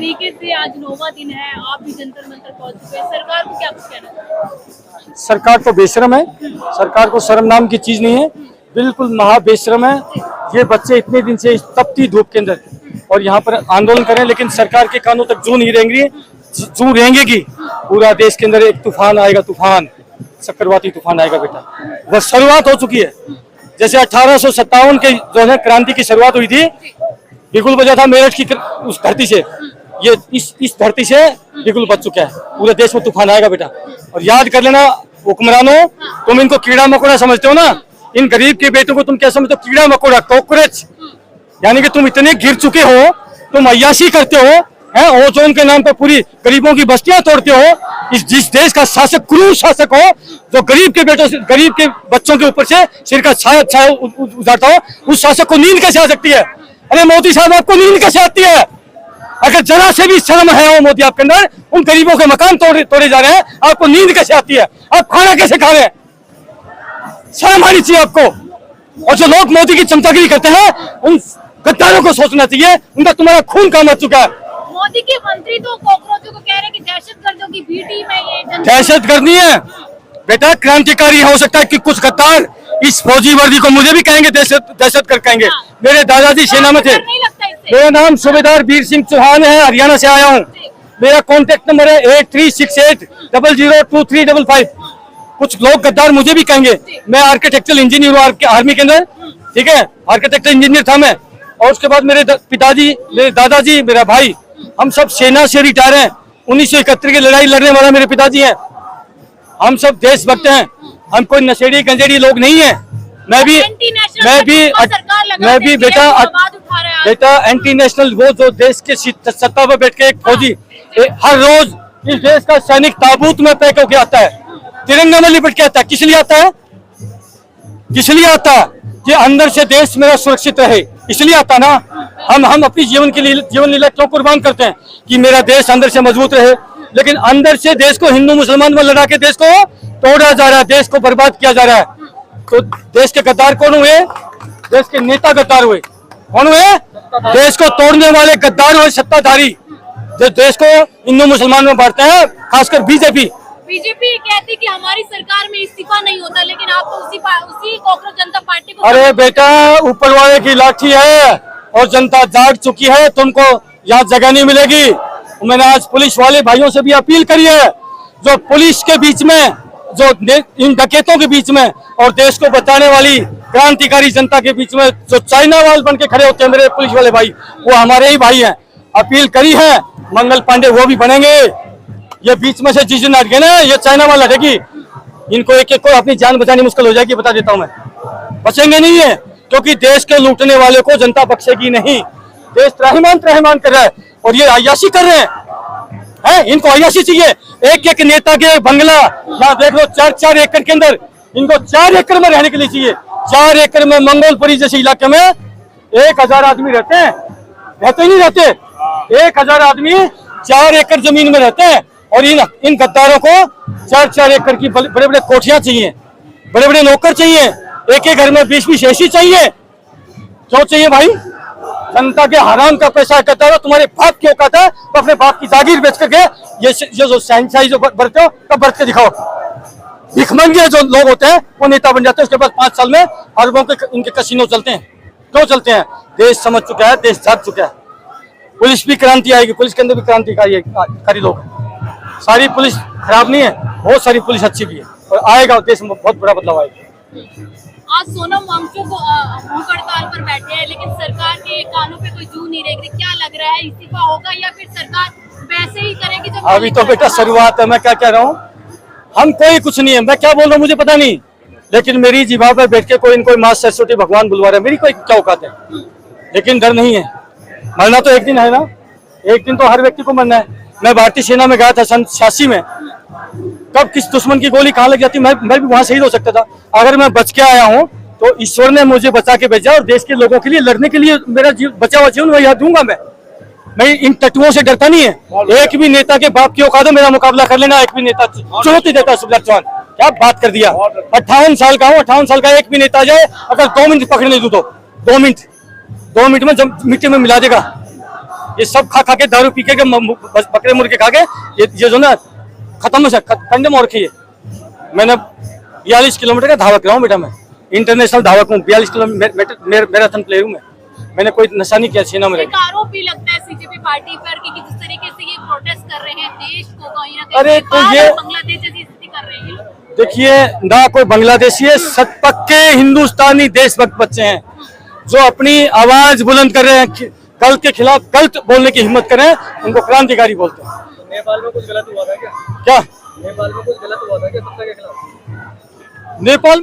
तरीके से आज 9वां दिन है, आप भी जंतर मंतर पहुंच चुके हैं, सरकार को क्या कुछ कहना चाहते हैं? सरकार तो बेशरम है, सरकार को शर्म नाम की चीज नहीं है, बिल्कुल महा बेशरम है। ये बच्चे इतने दिन से इस तपती धूप के अंदर और यहाँ पर आंदोलन करें, लेकिन सरकार के कानों तक जू नहीं रहेंगी, जू रहेंगे। पूरा देश के अंदर एक तूफान आएगा, तूफान, चक्रवाती तूफान आएगा बेटा। वह शुरुआत हो चुकी है, जैसे 1857 के जो है क्रांति की शुरुआत हुई थी, बिगुल बजा था मेरठ की उस धरती से, ये इस धरती से बिगुल बज चुका है। पूरे देश में तूफान आएगा बेटा। और याद कर लेना हुक्मरानों, तुम इनको कीड़ा मकोड़ा समझते हो ना, इन गरीब के बेटों को तुम क्या समझते हो? कीड़ा मकोड़ा, कॉकरोच। यानी कि तुम इतने गिर चुके हो, तुम अय्याशी करते हो, हैं, ओजोन के नाम पर पूरी गरीबों की बस्तियां तोड़ते हो। जिस देश का शासक क्रूर शासक हो, जो गरीब के बेटों से, गरीब के बच्चों के ऊपर से सिर का छाया उजाड़ता हो, उस शासक को नींद कैसे आ सकती है? अरे मोदी साहब, आपको नींद कैसे आती है? अगर जरा से भी शर्म है वो मोदी आपके अंदर, उन गरीबों के मकान तोड़े जा रहे हैं, आपको नींद कैसे आती है? आप खाना कैसे खा रहे हैं? शर्म आनी चाहिए आपको। और जो लोग मोदी की चमचागिरी करते हैं, उन गद्दारों को सोचना चाहिए, उनका तुम्हारा खून काम आ चुका है। मोदी के मंत्री तो कॉकरोचों को कह रहे हैं कि दहशतगर्दों की बी टीम है ये। दहशतगर्दी है बेटा, क्रांतिकारी हो सकता है कि कुछ गद्दार इस फौजी वर्दी को मुझे भी कहेंगे दहशतगर्द कहेंगे। मेरे दादाजी सेना में थे। मेरा नाम सूबेदार वीर सिंह चौहान है, हरियाणा से आया हूँ। मेरा कॉन्टेक्ट नंबर है 8368002355। कुछ लोग गद्दार मुझे भी कहेंगे। मैं आर्किटेक्चरल इंजीनियर हूँ आर्मी के अंदर, ठीक है, आर्किटेक्चरल इंजीनियर था मैं। और उसके बाद मेरे पिताजी, मेरे दादाजी, मेरा भाई, हम सब सेना से रिटायर हैं। 1971 की लड़ाई लड़ने वाला मेरे पिताजी हैं। हम सब देशभक्त हैं, हम कोई नशेड़ी गंजेड़ी लोग नहीं है। मैं भी बेटा एंटी नेशनल, वो जो देश के सत्ता पर बैठ के एक फौजी हर रोज इस देश का सैनिक ताबूत में पैक होके आता है, तिरंगा में लिपट के आता है। किस लिए आता है? किस लिए आता है? कि अंदर से देश मेरा सुरक्षित रहे, इसलिए आता ना। हम अपनी जीवन लीला क्यों कुर्बान करते हैं? कि मेरा देश अंदर से मजबूत रहे। लेकिन अंदर से देश को हिंदू मुसलमान में लड़ा के देश को तोड़ा जा रहा है, देश को बर्बाद किया जा रहा है। तो देश के गद्दार कौन हुए? देश के नेता गद्दार हुए। कौन हुए? देश को तोड़ने वाले गद्दार हुए, सत्ताधारी, जो देश को हिंदू मुसलमान में बांटते हैं, खासकर बीजेपी कहती कि हमारी सरकार में इस्तीफा नहीं होता, लेकिन आप तो उसी कॉकरोच जनता पार्टी को। अरे बेटा, ऊपर वाले की लाठी है और जनता जाग चुकी है, तुमको यहाँ जगह नहीं मिलेगी। मैंने आज पुलिस वाले भाइयों से भी अपील करी है, जो पुलिस के बीच में, जो इन डकैतों के बीच में और देश को बचाने वाली क्रांतिकारी जनता के बीच में जो चाइना वाल बन के खड़े होते हैं मेरे पुलिस वाले भाई, वो हमारे ही भाई हैं। अपील करी है, मंगल पांडे वो भी बनेंगे। ये बीच में से जिस दिन हट गए ना, ये चाइना वाल हटेगी, इनको एक एक को अपनी जान बचानी मुश्किल हो जाएगी, बता देता हूं मैं। बचेंगे नहीं है, क्योंकि देश के लूटने वाले को जनता बख्शेगी नहीं। देश त्राहिमाम कर रहा है और ये अय्याशी कर रहे हैं। इनको अय्याशी चाहिए। एक एक नेता के बंगला यहाँ देख लो, 4-4 एकड़ के अंदर, इनको 4 एकड़ में रहने के लिए चाहिए। 4 एकड़ में मंगोलपुरी जैसे इलाके में 1000 आदमी रहते हैं, रहते ही नहीं रहते। 1000 आदमी 4 एकड़ जमीन में रहते हैं और इन गद्दारों को 4-4 एकड़ की बड़े बड़े कोठियां चाहिए, बड़े बड़े नौकर चाहिए, एक एक घर में 20-20 एसी चाहिए। क्यों चाहिए भाई? जनता के हराम का पैसा इकट्ठा हो। तुम्हारे बाप की औकात है तो अपने बाप की जागीर बेच करके ये जो शहंशाही जो बरते हो, तब बरत के दिखाओ। भिखमंगे जो लोग होते हैं वो नेता बन जाते हैं, उसके बाद 5 साल में अरबों के इनके कसीनो चलते हैं। क्यों चलते हैं? देश समझ चुका है, देश जाग चुका है। पुलिस भी क्रांति आएगी, पुलिस के अंदर भी क्रांतिकारी लोग। सारी पुलिस खराब नहीं है, बहुत सारी पुलिस अच्छी भी है और आएगा, देश में बहुत बड़ा बदलाव आएगा। आज सोनम वांगचुक भूख हड़ताल पर बैठे हैं, लेकिन सरकार के कानों पे कोई जू नहीं रहेगी। क्या लग रहा है, इस्तीफा होगा या फिर सरकार वैसे ही करेगी? जब अभी तो बेटा शुरुआत है। मैं क्या कह रहा हूँ, हम कोई कुछ नहीं है। मैं क्या बोल रहा हूँ मुझे पता नहीं, लेकिन मेरी जीवा पर बैठ के कोई माँ सरस्वती भगवान बुलवा रहा है, मेरी कोई क्या औकात है। लेकिन डर नहीं है। मरना तो एक दिन है ना, एक दिन तो हर व्यक्ति को मरना है। मैं भारतीय सेना में गया था सन 86 में, कब किस दुश्मन की गोली कहाँ लग जाती, मैं भी वहां शहीद हो सकता था। अगर मैं बच के आया हूँ तो ईश्वर ने मुझे बचा के भेजा और देश के लोगों के लिए लड़ने के लिए मेरा बचा हुआ जीवन वही दूंगा। मैं इन तत्वों से डरता नहीं है। एक भी नेता के बाप की औकात है मेरा मुकाबला कर लेना। एक भी नेता चुनौती देता है। सुब्रत चौहान क्या बात कर दिया। 58 साल का हूँ, 58 साल का एक भी नेता जाए, अगर 2 मिनट पकड़ने दूं तो 2 मिनट में मिट्टी में मिला देगा। ये सब खा खा के दारू पी के बकरे मुर्गे खा के ये जो ना खत्म से कंडम हो रखी है। मैंने 42 किलोमीटर का धावक रहा हूँ बेटा, मैं इंटरनेशनल धावक हूँ, 42 किलोमीटर मैराथन प्लेयर हूँ मैं। मैंने कोई नशा नहीं किया सेना में। एक आरोप भी लगता है सीजेपी पार्टी पर कि जिस तरीके से ये प्रोटेस्ट कर रहे हैं देश को कहीं ना कहीं अरे तो ये बांग्लादेश जैसी स्थिति कर रहे हैं। देखिए ना कोई बांग्लादेशी है, पक्के हिंदुस्तानी देशभक्त बच्चे हैं जो अपनी आवाज बुलंद कर रहे हैं, कल के खिलाफ गलत बोलने की हिम्मत कर रहे हैं, उनको क्रांतिकारी बोलते हैं। नेपाल में कुछ गलत हुआ था क्या? क्या नेपाल में कुछ गलत हुआ था क्या सत्ता के खिलाफ? नेपाल